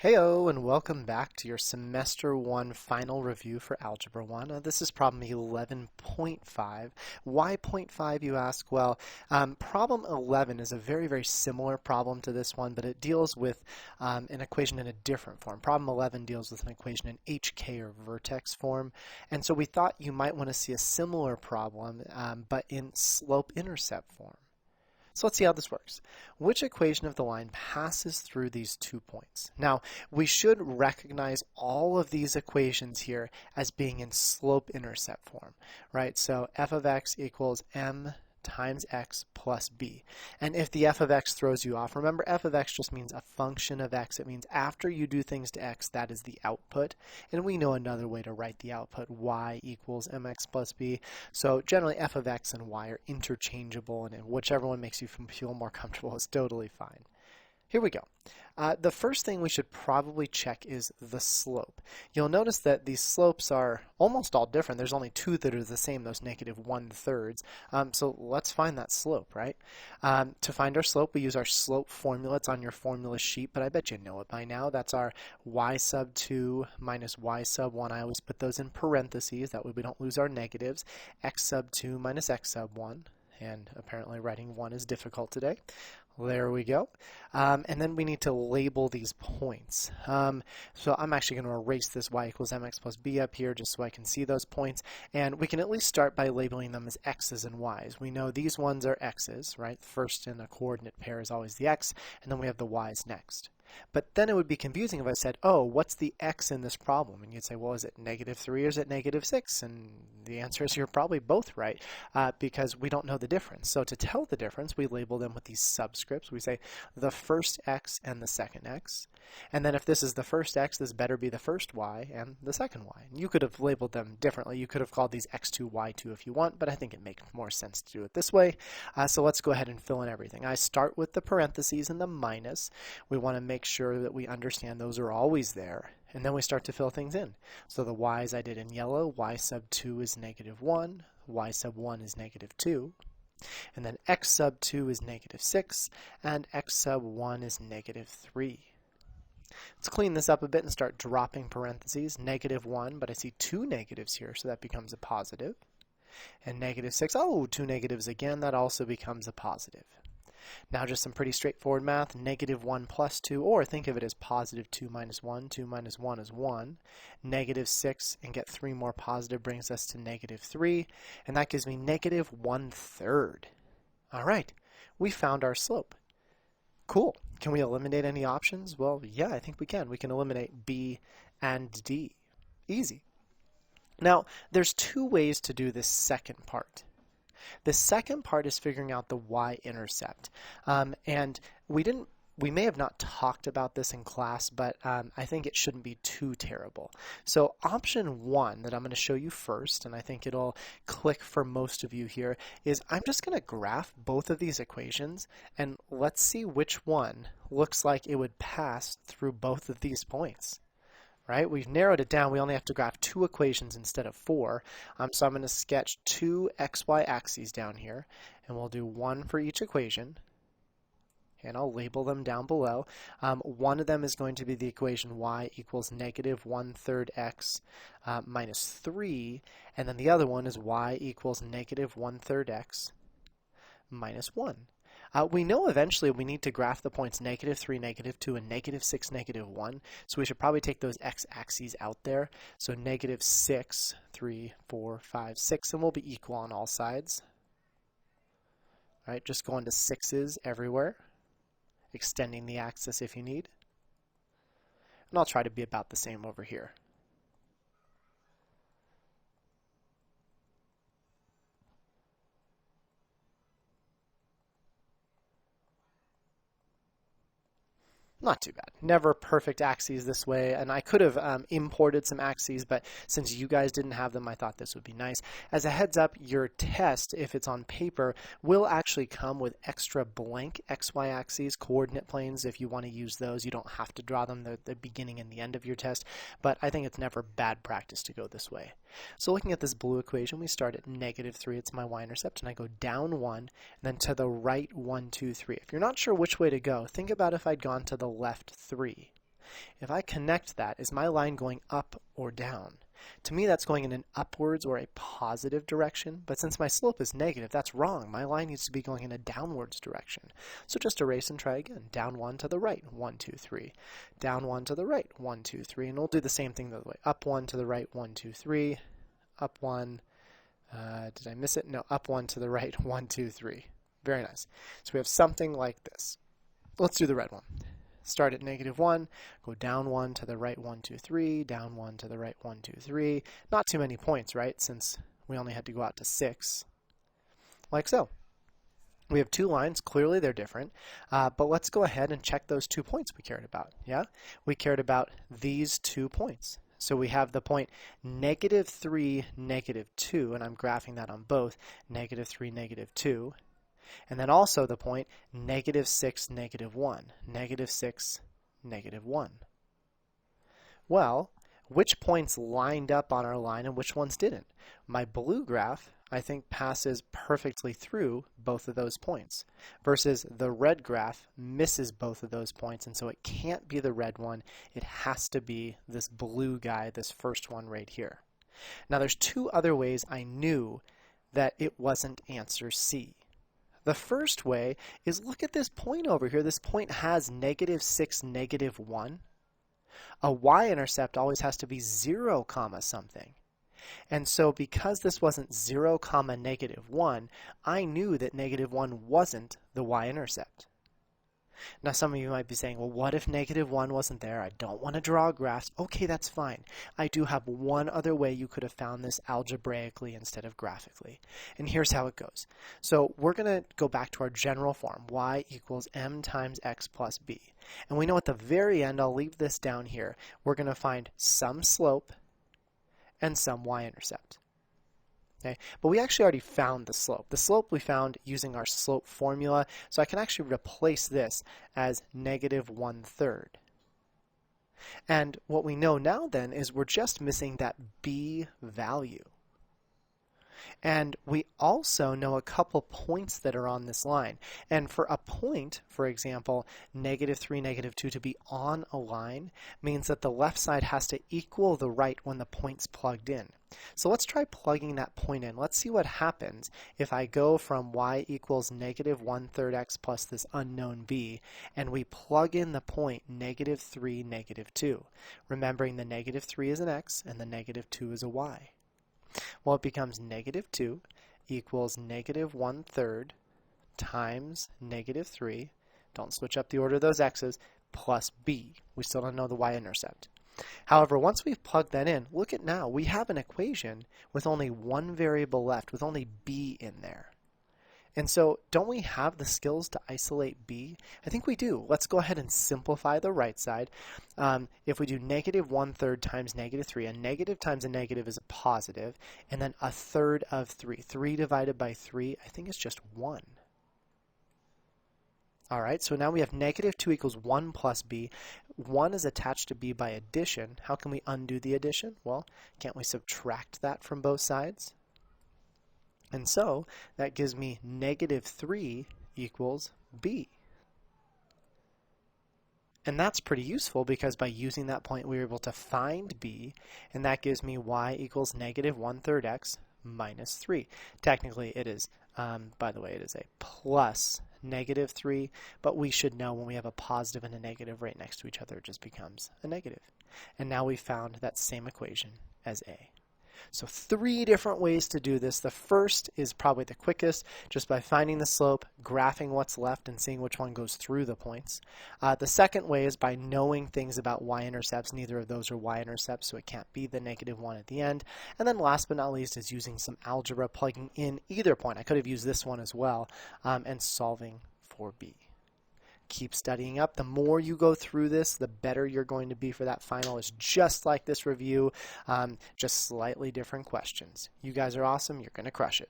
Heyo, and welcome back to your Semester 1 final review for Algebra 1. This is problem 11.5. Why point 5, you ask? Well, problem 11 is a very similar problem to this one, but it deals with an equation in a different form. Problem 11 deals with an equation in HK or vertex form, and so we thought you might want to see a similar problem, but in slope-intercept form. So let's see how this works. Which equation of the line passes through these 2 points? Now, we should recognize all of these equations here as being in slope-intercept form, right? So f of x equals m times x plus b. And if the f of x throws you off, remember f of x just means a function of x. It means after you do things to x, that is the output. And we know another way to write the output, y equals mx plus b. So generally f of x and y are interchangeable, and whichever one makes you feel more comfortable is totally fine. Here we go. The first thing we should probably check is the slope. You'll notice that these slopes are almost all different. There's only two that are the same, those negative 1/3. So let's find that slope, right? To find our slope, we use our slope formula. It's on your formula sheet, but I bet you know it by now. That's our y sub 2 minus y sub 1. I always put those in parentheses. That way we don't lose our negatives. X sub 2 minus x sub 1. And apparently writing 1 is difficult today. There we go. And then we need to label these points. So I'm actually going to erase this y equals mx plus b up here just so I can see those points. And we can at least start by labeling them as x's and y's. We know these ones are x's, right? First in a coordinate pair is always the x, and then we have the y's next. But then it would be confusing if I said, oh, what's the x in this problem? And you'd say, well, is it -3 or is it -6? And the answer is you're probably both right because we don't know the difference. So to tell the difference, we label them with these subscripts. We say the first x and the second x. And then if this is the first x, this better be the first y and the second y. And you could have labeled them differently. You could have called these x2, y2 if you want, but I think it makes more sense to do it this way. So let's go ahead and fill in everything. I start with the parentheses and the minus. We want to make sure that we understand those are always there. And then we start to fill things in. So the y's I did in yellow. Y sub 2 is -1. Y sub 1 is -2. And then x sub 2 is -6. And x sub 1 is -3. Let's clean this up a bit and start dropping parentheses. -1, but I see two negatives here, so that becomes a positive. And -6, oh, two negatives again, that also becomes a positive. Now just some pretty straightforward math. -1 plus 2, or think of it as +2 minus 1. 2 minus 1 is 1. -6, and get 3 more positive brings us to -3, and that gives me -1/3. All right, we found our slope. Cool. Can we eliminate any options? Well, yeah, I think we can. We can eliminate B and D. Easy. Now, there's two ways to do this second part. The second part is figuring out the y-intercept. And we may have not talked about this in class, but I think it shouldn't be too terrible. So option 1 that I'm going to show you first, and I think it'll click for most of you here, is I'm just going to graph both of these equations, and let's see which one looks like it would pass through both of these points. Right? We've narrowed it down. We only have to graph 2 equations instead of 4. So I'm going to sketch 2 xy axes down here, and we'll do one for each equation. And I'll label them down below. One of them is going to be the equation y equals -1/3 x minus 3, and then the other one is y equals -1/3 x minus 1. We know eventually we need to graph the points -3, -2, and -6, -1. So we should probably take those x-axes out there. So -6, 3, 4, 5, 6, and we'll be equal on all sides. All right, just going to 6's everywhere, extending the axis if you need. And I'll try to be about the same over here. Not too bad. Never perfect axes this way, and I could have imported some axes, but since you guys didn't have them, I thought this would be nice. As a heads up, your test, if it's on paper, will actually come with extra blank XY axes, coordinate planes. If you want to use those, you don't have to draw them at the beginning and the end of your test, but I think it's never bad practice to go this way. So looking at this blue equation, we start at -3, it's my y-intercept, and I go down 1, and then to the right 1, 2, 3. If you're not sure which way to go, think about if I'd gone to the left 3. If I connect that, is my line going up or down? To me, that's going in an upwards or a positive direction, but since my slope is negative, that's wrong. My line needs to be going in a downwards direction. So just erase and try again. Down 1 to the right, 1, 2, 3. Down 1 to the right, 1, 2, 3. And we'll do the same thing the other way. Up 1 to the right, 1, 2, 3. Up 1. Did I miss it? No, up 1 to the right, 1, 2, 3. Very nice. So we have something like this. Let's do the red one. Start at -1, go down 1 to the right, 1, 2, 3, down 1 to the right, 1, 2, 3. Not too many points, right, since we only had to go out to 6, like so. We have two lines. Clearly, they're different, but let's go ahead and check those 2 points we cared about. Yeah, we cared about these 2 points. So we have the point -3, -2, and I'm graphing that on both, -3, -2. And then also the point -6, -1, -6, -1. Well, which points lined up on our line and which ones didn't? My blue graph, I think, passes perfectly through both of those points, versus the red graph misses both of those points, and so it can't be the red one. It has to be this blue guy, this first one right here. Now, there's 2 other ways I knew that it wasn't answer C. The first way is look at this point over here. This point has -6, -1. A y-intercept always has to be 0, something. And so because this wasn't 0, -1, I knew that -1 wasn't the y-intercept. Now some of you might be saying, well, what if -1 wasn't there? I don't want to draw graphs. Okay, that's fine. I do have one other way you could have found this algebraically instead of graphically. And here's how it goes. So we're going to go back to our general form, y equals m times x plus b. And we know at the very end, I'll leave this down here, we're going to find some slope and some y-intercept. Okay, but we actually already found the slope. The slope we found using our slope formula, so I can actually replace this as -1/3. And what we know now then is we're just missing that b value. And we also know a couple points that are on this line. And for a point, for example, -3, -2 to be on a line means that the left side has to equal the right when the point's plugged in. So let's try plugging that point in. Let's see what happens if I go from y equals -1/3 x plus this unknown b, and we plug in the point -3, -2. Remembering the -3 is an x and the -2 is a y. Well, it becomes -2 equals -1/3 times -3, don't switch up the order of those x's, plus b. We still don't know the y-intercept. However, once we've plugged that in, look at now, we have an equation with only one variable left, with only b in there. And so, don't we have the skills to isolate b? I think we do. Let's go ahead and simplify the right side. If we do -1/3 times -3, a negative times a negative is a positive, and then 1/3 of 3. 3 divided by 3, I think is just 1. All right, so now we have -2 equals 1 plus b. 1 is attached to b by addition. How can we undo the addition? Well, can't we subtract that from both sides? And so that gives me -3 equals b. And that's pretty useful because by using that point we were able to find b, and that gives me y equals -1/3 x minus 3. Technically it is, by the way, it is a plus -3, but we should know when we have a positive and a negative right next to each other, it just becomes a negative. And now we found that same equation as a. So 3 different ways to do this. The first is probably the quickest, just by finding the slope, graphing what's left, and seeing which one goes through the points. The second way is by knowing things about y-intercepts. Neither of those are y-intercepts, so it can't be the -1 at the end. And then last but not least is using some algebra, plugging in either point. I could have used this one as well, and solving for b. Keep studying up. The more you go through this, the better you're going to be for that final. It's just like this review, just slightly different questions. You guys are awesome. You're going to crush it.